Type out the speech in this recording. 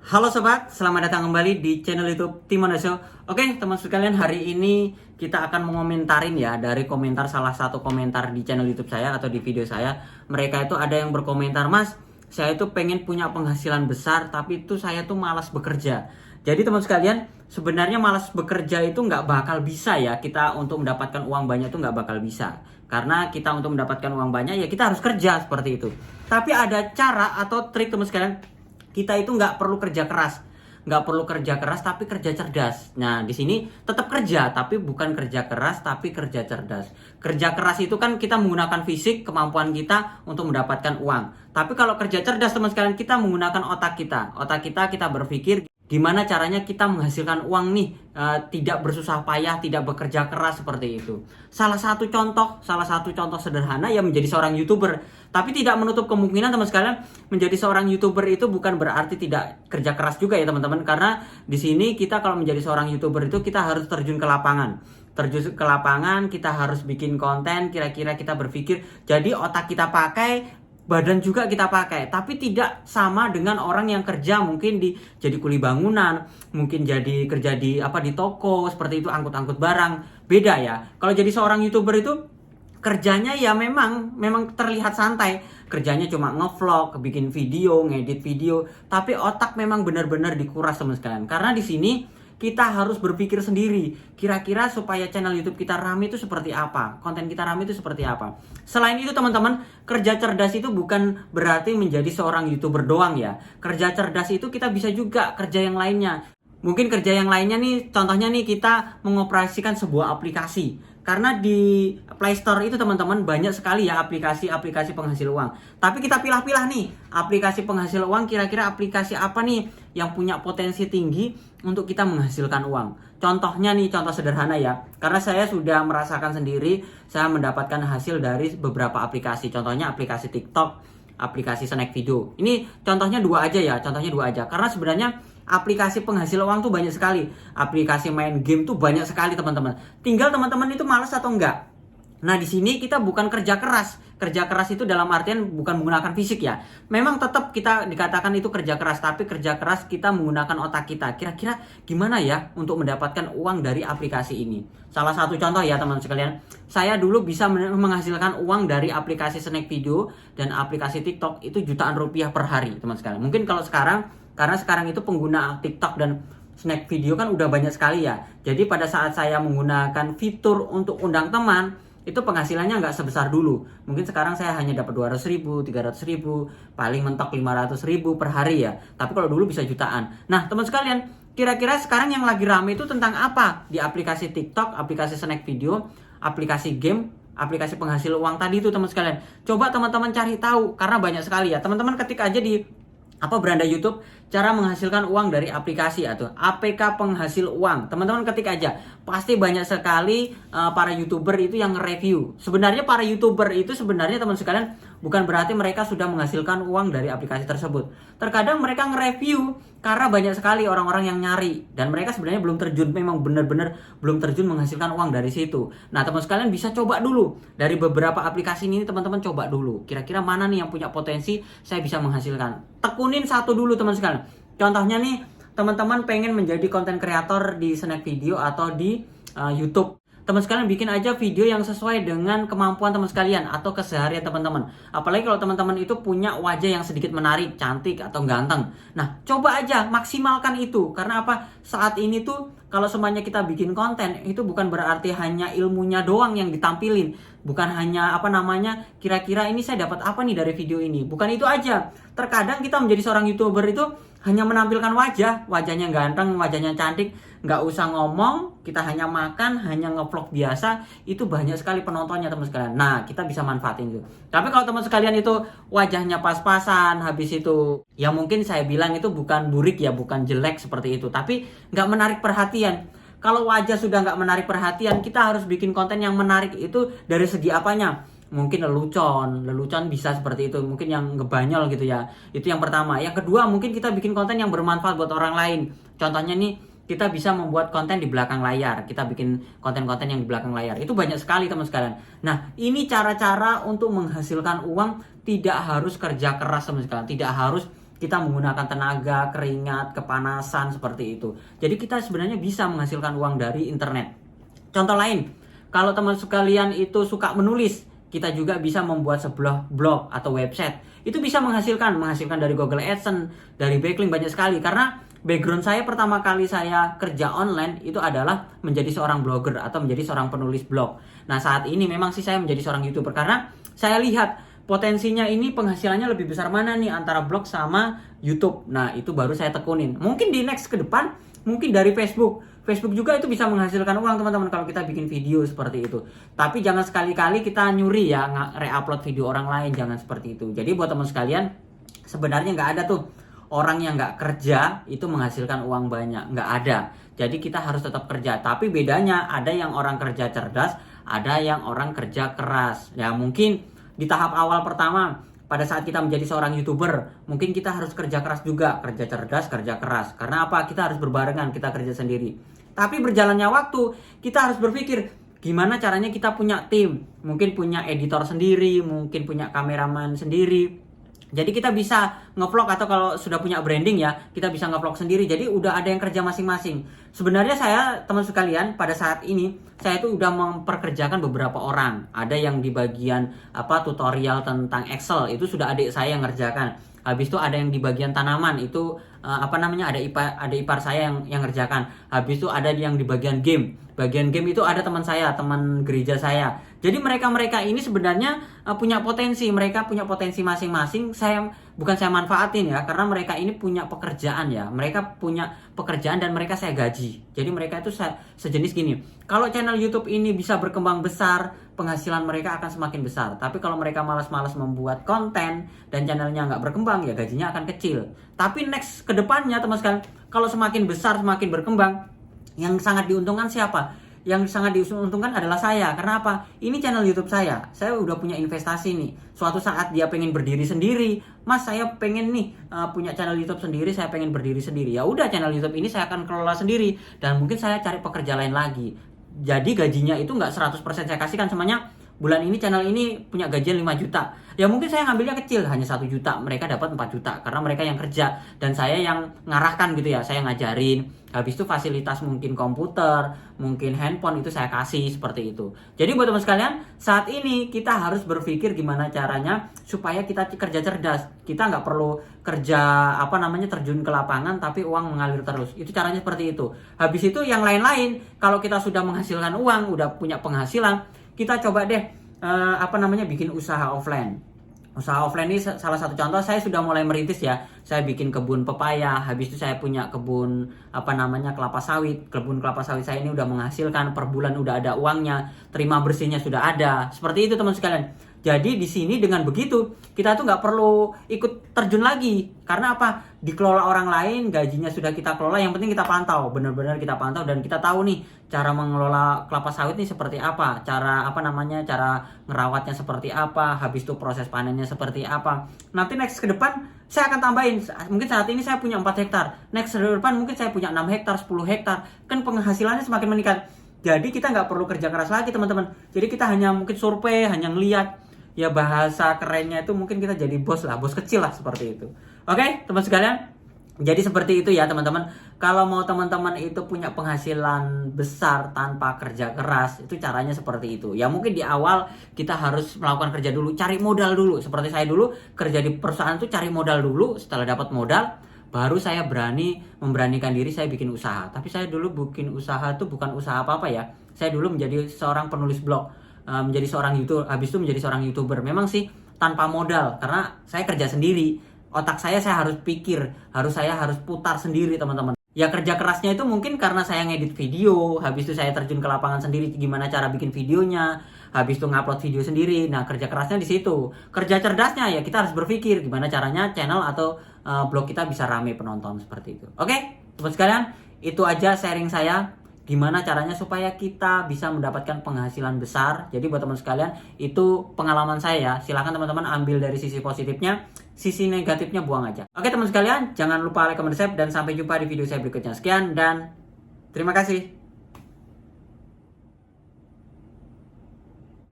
Halo sobat, selamat datang kembali di channel YouTube Timono Show. Oke, teman sekalian, hari ini kita akan mengomentarin ya dari komentar salah satu komentar di channel YouTube saya atau di video saya. Mereka itu ada yang berkomentar, "Mas, saya itu pengen punya penghasilan besar, tapi itu saya tuh malas bekerja." Jadi teman sekalian, sebenarnya malas bekerja itu nggak bakal bisa ya. Kita untuk mendapatkan uang banyak itu nggak bakal bisa. Karena kita untuk mendapatkan uang banyak ya kita harus kerja seperti itu. Tapi ada cara atau trik teman sekalian. Kita itu nggak perlu kerja keras, tapi kerja cerdas. Nah, di sini tetap kerja, tapi bukan kerja keras, tapi kerja cerdas. Kerja keras itu kan kita menggunakan fisik, kemampuan kita untuk mendapatkan uang. Tapi kalau kerja cerdas, teman sekalian, kita menggunakan otak kita. Otak kita berpikir gimana caranya kita menghasilkan uang nih, tidak bersusah payah, tidak bekerja keras seperti itu. Salah satu contoh sederhana ya menjadi seorang YouTuber. Tapi tidak menutup kemungkinan teman sekalian, menjadi seorang YouTuber itu bukan berarti tidak kerja keras juga ya teman-teman. Karena di sini kita kalau menjadi seorang YouTuber itu kita harus terjun ke lapangan. Terjun ke lapangan, kita harus bikin konten, kira-kira kita berpikir, jadi otak kita pakai, badan juga kita pakai, tapi tidak sama dengan orang yang kerja mungkin jadi kuli bangunan, mungkin jadi kerja di toko seperti itu, angkut-angkut barang. Beda ya. Kalau jadi seorang YouTuber itu kerjanya ya memang terlihat santai. Kerjanya cuma ngevlog, bikin video, ngedit video, tapi otak memang benar-benar dikuras teman sekalian. Karena di sini kita harus berpikir sendiri, kira-kira supaya channel YouTube kita rame itu seperti apa, konten kita rame itu seperti apa. Selain itu teman-teman, kerja cerdas itu bukan berarti menjadi seorang YouTuber doang ya. Kerja cerdas itu kita bisa juga kerja yang lainnya. Mungkin kerja yang lainnya nih, contohnya nih kita mengoperasikan sebuah aplikasi. Karena di Play Store itu teman-teman banyak sekali ya aplikasi-aplikasi penghasil uang. Tapi kita pilah-pilah nih, aplikasi penghasil uang kira-kira aplikasi apa nih yang punya potensi tinggi untuk kita menghasilkan uang. Contohnya nih, contoh sederhana ya. Karena saya sudah merasakan sendiri, saya mendapatkan hasil dari beberapa aplikasi. Contohnya aplikasi TikTok, aplikasi Snack Video. Ini contohnya dua aja ya, Karena sebenarnya aplikasi penghasil uang tuh banyak sekali. Aplikasi main game tuh banyak sekali teman-teman. Tinggal teman-teman itu malas atau enggak. Nah, di sini kita bukan kerja keras. Kerja keras itu dalam artian bukan menggunakan fisik ya. Memang tetap kita dikatakan itu kerja keras, tapi kerja keras kita menggunakan otak kita. Kira-kira gimana ya untuk mendapatkan uang dari aplikasi ini? Salah satu contoh ya teman sekalian, saya dulu bisa menghasilkan uang dari aplikasi Snack Video dan aplikasi TikTok itu jutaan rupiah per hari teman sekalian. Mungkin kalau sekarang, karena sekarang itu pengguna TikTok dan Snack Video kan udah banyak sekali ya. Jadi pada saat saya menggunakan fitur untuk undang teman, itu penghasilannya nggak sebesar dulu. Mungkin sekarang saya hanya dapat 200.000, 300.000, paling mentok 500.000 per hari ya. Tapi kalau dulu bisa jutaan. Nah teman sekalian, kira-kira sekarang yang lagi rame itu tentang apa? Di aplikasi TikTok, aplikasi Snack Video, aplikasi game, aplikasi penghasil uang tadi itu teman sekalian. Coba teman-teman cari tahu, karena banyak sekali ya. Teman-teman ketik aja di beranda YouTube cara menghasilkan uang dari aplikasi atau APK penghasil uang. Teman-teman ketik aja. Pasti banyak sekali para YouTuber itu yang nge-review. Sebenarnya para YouTuber itu sebenarnya teman sekalian bukan berarti mereka sudah menghasilkan uang dari aplikasi tersebut. Terkadang mereka nge-review karena banyak sekali orang-orang yang nyari dan mereka sebenarnya belum terjun, memang benar-benar belum terjun menghasilkan uang dari situ. Nah, teman sekalian bisa coba dulu dari beberapa aplikasi ini, teman-teman coba dulu. Kira-kira mana nih yang punya potensi saya bisa menghasilkan. Tekunin satu dulu teman sekalian. Contohnya nih, teman-teman pengen menjadi konten kreator di Snack Video atau di YouTube. Teman sekalian bikin aja video yang sesuai dengan kemampuan teman sekalian atau keseharian teman-teman. Apalagi kalau teman-teman itu punya wajah yang sedikit menarik, cantik atau ganteng. Nah, coba aja maksimalkan itu. Karena apa? Saat ini tuh kalau semuanya kita bikin konten, itu bukan berarti hanya ilmunya doang yang ditampilin. Bukan hanya kira-kira ini saya dapat apa nih dari video ini. Bukan itu aja. Terkadang kita menjadi seorang YouTuber itu hanya menampilkan wajahnya ganteng, wajahnya cantik, nggak usah ngomong, kita hanya makan, hanya ngevlog biasa, itu banyak sekali penontonnya teman sekalian. Nah, kita bisa manfaatin itu. Tapi kalau teman sekalian itu wajahnya pas-pasan, habis itu ya mungkin saya bilang itu bukan burik ya, bukan jelek seperti itu, tapi nggak menarik perhatian. Kalau wajah sudah nggak menarik perhatian, kita harus bikin konten yang menarik itu dari segi apanya? Mungkin lelucon bisa seperti itu, mungkin yang ngebanyol gitu ya. Itu yang pertama. Yang kedua, mungkin kita bikin konten yang bermanfaat buat orang lain. Contohnya nih, kita bisa membuat konten di belakang layar. Kita bikin konten-konten yang di belakang layar. Itu banyak sekali teman sekalian. Nah, ini cara-cara untuk menghasilkan uang, tidak harus kerja keras teman sekalian. Tidak harus kita menggunakan tenaga, keringat, kepanasan seperti itu. Jadi kita sebenarnya bisa menghasilkan uang dari internet. Contoh lain, kalau teman sekalian itu suka menulis, kita juga bisa membuat sebuah blog atau website. Itu bisa menghasilkan dari Google AdSense, dari backlink banyak sekali. Karena background saya pertama kali saya kerja online itu adalah menjadi seorang blogger atau menjadi seorang penulis blog. Nah saat ini memang sih saya menjadi seorang YouTuber karena saya lihat potensinya ini penghasilannya lebih besar mana nih antara blog sama YouTube. Nah itu baru saya tekunin. Mungkin di next ke depan, mungkin dari Facebook. Facebook juga itu bisa menghasilkan uang teman-teman kalau kita bikin video seperti itu. Tapi jangan sekali-kali kita nyuri ya, re-upload video orang lain, jangan seperti itu. Jadi buat teman sekalian, sebenarnya nggak ada tuh orang yang nggak kerja itu menghasilkan uang banyak, nggak ada. Jadi kita harus tetap kerja. Tapi bedanya ada yang orang kerja cerdas, ada yang orang kerja keras. Ya mungkin di tahap awal pertama, pada saat kita menjadi seorang YouTuber, mungkin kita harus kerja keras juga, kerja cerdas, kerja keras. Karena apa? Kita harus berbarengan, kita kerja sendiri. Tapi berjalannya waktu, kita harus berpikir gimana caranya kita punya tim. Mungkin punya editor sendiri, mungkin punya kameraman sendiri. Jadi kita bisa ngevlog atau kalau sudah punya branding ya, kita bisa ngevlog sendiri. Jadi udah ada yang kerja masing-masing. Sebenarnya saya, teman sekalian, pada saat ini saya itu udah memperkerjakan beberapa orang. Ada yang di bagian tutorial tentang Excel, itu sudah adik saya yang ngerjakan. Habis itu ada yang di bagian tanaman, itu ada ipar saya yang ngerjakan. Habis itu ada yang di bagian game. Bagian game itu ada teman saya, teman gereja saya. Jadi mereka ini sebenarnya punya potensi, mereka punya potensi masing-masing. Bukan saya manfaatin ya, karena mereka ini punya pekerjaan ya. Mereka punya pekerjaan dan mereka saya gaji. Jadi mereka itu sejenis gini. Kalau channel YouTube ini bisa berkembang besar, penghasilan mereka akan semakin besar. Tapi kalau mereka malas-malas membuat konten dan channelnya nggak berkembang, ya gajinya akan kecil. Tapi next ke depannya teman sekalian, kalau semakin besar, semakin berkembang, yang sangat diuntungkan siapa? Yang sangat diuntungkan adalah saya. Karena apa? Ini channel YouTube saya. Saya udah punya investasi nih. Suatu saat dia pengen berdiri sendiri, Mas saya pengen nih punya channel YouTube sendiri, saya pengen berdiri sendiri. Ya udah, channel YouTube ini saya akan kelola sendiri dan mungkin saya cari pekerja lain lagi. Jadi gajinya itu nggak 100% saya kasihkan semuanya. Bulan ini channel ini punya gajian 5 juta. Ya mungkin saya ngambilnya kecil, hanya 1 juta. Mereka dapat 4 juta. Karena mereka yang kerja. Dan saya yang ngarahkan gitu ya. Saya ngajarin. Habis itu fasilitas mungkin komputer, mungkin handphone itu saya kasih seperti itu. Jadi buat teman sekalian, saat ini kita harus berpikir gimana caranya supaya kita kerja cerdas. Kita nggak perlu kerja terjun ke lapangan tapi uang mengalir terus. Itu caranya seperti itu. Habis itu yang lain-lain, kalau kita sudah menghasilkan uang, udah punya penghasilan, kita coba deh bikin usaha offline. Usaha offline ini salah satu contoh. Saya sudah mulai merintis ya. Saya bikin kebun pepaya, habis itu saya punya kebun kelapa sawit. Kebun kelapa sawit saya ini udah menghasilkan, per bulan udah ada uangnya, terima bersihnya sudah ada. Seperti itu teman sekalian. Jadi di sini dengan begitu kita tuh nggak perlu ikut terjun lagi. Karena apa? Dikelola orang lain, gajinya sudah kita kelola. Yang penting kita pantau, benar-benar kita pantau dan kita tahu nih cara mengelola kelapa sawit ini seperti apa, cara cara ngerawatnya seperti apa, habis itu proses panennya seperti apa. Nanti next ke depan saya akan tambahin. Mungkin saat ini saya punya 4 hektar. Next ke depan mungkin saya punya 6 hektar, 10 hektar. Kan penghasilannya semakin meningkat. Jadi kita nggak perlu kerja keras lagi teman-teman. Jadi kita hanya mungkin survei, hanya ngeliat. Ya bahasa kerennya itu mungkin kita jadi bos kecil lah seperti itu. Oke, teman sekalian. Jadi seperti itu ya teman-teman. Kalau mau teman-teman itu punya penghasilan besar tanpa kerja keras, itu caranya seperti itu. Ya mungkin di awal kita harus melakukan kerja dulu, cari modal dulu. Seperti saya dulu kerja di perusahaan itu cari modal dulu. Setelah dapat modal, baru saya memberanikan diri saya bikin usaha. Tapi saya dulu bikin usaha itu bukan usaha apa-apa ya. Saya dulu menjadi seorang penulis blog. Menjadi seorang YouTuber, habis itu menjadi seorang YouTuber. Memang sih tanpa modal, karena saya kerja sendiri. Otak saya harus pikir, saya harus putar sendiri teman-teman. Ya kerja kerasnya itu mungkin karena saya ngedit video, habis itu saya terjun ke lapangan sendiri gimana cara bikin videonya, habis itu ngupload video sendiri. Nah kerja kerasnya di situ. Kerja cerdasnya ya kita harus berpikir gimana caranya channel atau blog kita bisa rame penonton seperti itu. Oke, teman sekalian, itu aja sharing saya. Gimana caranya supaya kita bisa mendapatkan penghasilan besar. Jadi buat teman sekalian, itu pengalaman saya ya. Silahkan teman-teman ambil dari sisi positifnya, sisi negatifnya buang aja. Oke teman sekalian, jangan lupa like, comment, subscribe, dan sampai jumpa di video saya berikutnya. Sekian dan terima kasih.